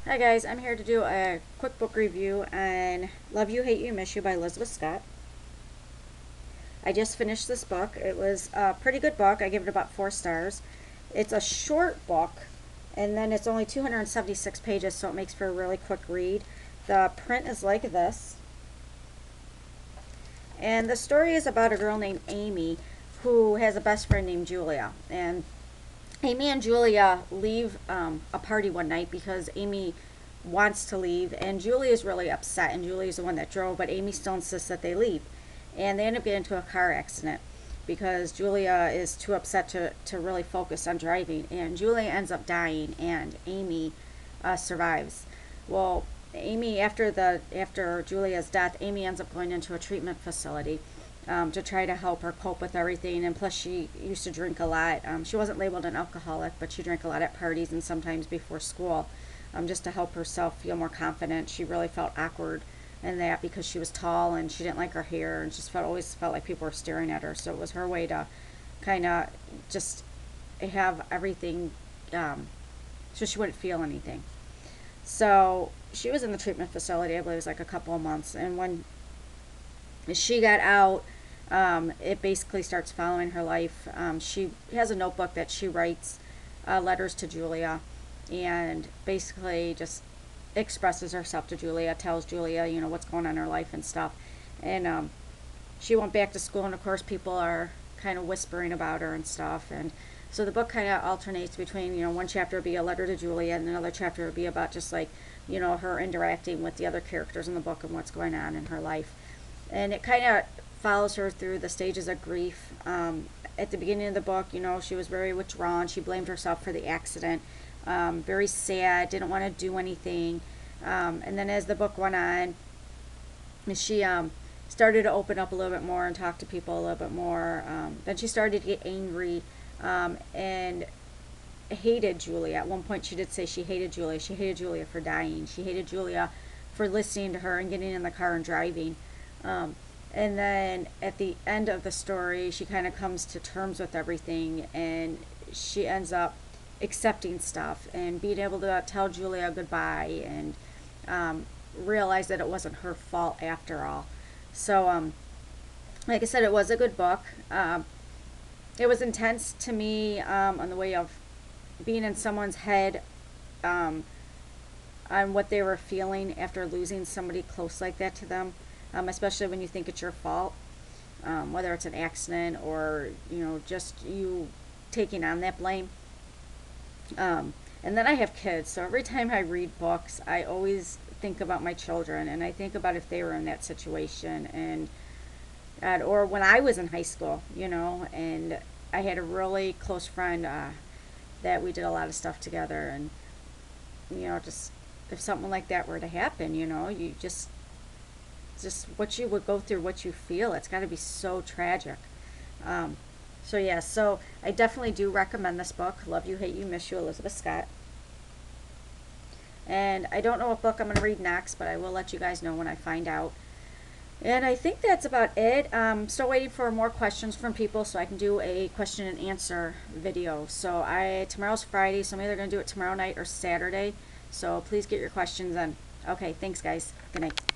Hi guys, I'm here to do a quick book review on Love You, Hate You, Miss You by Elizabeth Scott. I just finished this book. It was a pretty good book. I give it about 4 stars. It's a short book, and then it's only 276 pages, so it makes for a really quick read. The print is like this. And the story is about a girl named Amy who has a best friend named Julia. And Amy and Julia leave a party one night because Amy wants to leave, and Julia is really upset. And Julia is the one that drove, but Amy still insists that they leave. And they end up getting into a car accident because Julia is too upset to really focus on driving. And Julia ends up dying, and Amy survives. Well, Amy, after Julia's death, Amy ends up going into a treatment facility to try to help her cope with everything. And plus, she used to drink a lot. She wasn't labeled an alcoholic, but she drank a lot at parties and sometimes before school, just to help herself feel more confident. She really felt awkward in that because she was tall and she didn't like her hair, and just always felt like people were staring at her. So it was her way to kind of just have everything, so she wouldn't feel anything. So she was in the treatment facility, I believe it was like a couple of months. And when she got out, it basically starts following her life. She has a notebook that she writes letters to Julia, and basically just expresses herself to Julia, tells Julia, what's going on in her life and stuff. And she went back to school, and of course, people are kind of whispering about her and stuff. And so the book kind of alternates between, one chapter would be a letter to Julia, and another chapter would be about just like, her interacting with the other characters in the book and what's going on in her life. And it kind of follows her through the stages of grief. At the beginning of the book, she was very withdrawn. She blamed herself for the accident. Very sad, didn't want to do anything. And then as the book went on, she started to open up a little bit more and talk to people a little bit more. Then she started to get angry and hated Julia. At one point, she did say she hated Julia. She hated Julia for dying. She hated Julia for listening to her and getting in the car and driving. And then at the end of the story, she kind of comes to terms with everything, and she ends up accepting stuff and being able to tell Julia goodbye, and realize that it wasn't her fault after all. So, like I said, it was a good book. It was intense to me on the way of being in someone's head, on what they were feeling after losing somebody close like that to them, especially when you think it's your fault, whether it's an accident or, just you taking on that blame. And then I have kids, so every time I read books, I always think about my children, and I think about if they were in that situation, and or when I was in high school, and I had a really close friend that we did a lot of stuff together, and just if something like that were to happen, you just what you would go through, what you feel, it's got to be so tragic. So yeah, so I definitely do recommend this book, Love You, Hate You, Miss You, Elizabeth Scott. And I don't know what book I'm going to read next, but I will let you guys know when I find out. And I think that's about it. Still waiting for more questions from people so I can do a question and answer video. So tomorrow's Friday, so I'm either going to do it tomorrow night or Saturday. So please get your questions in. Okay, thanks guys. Good night.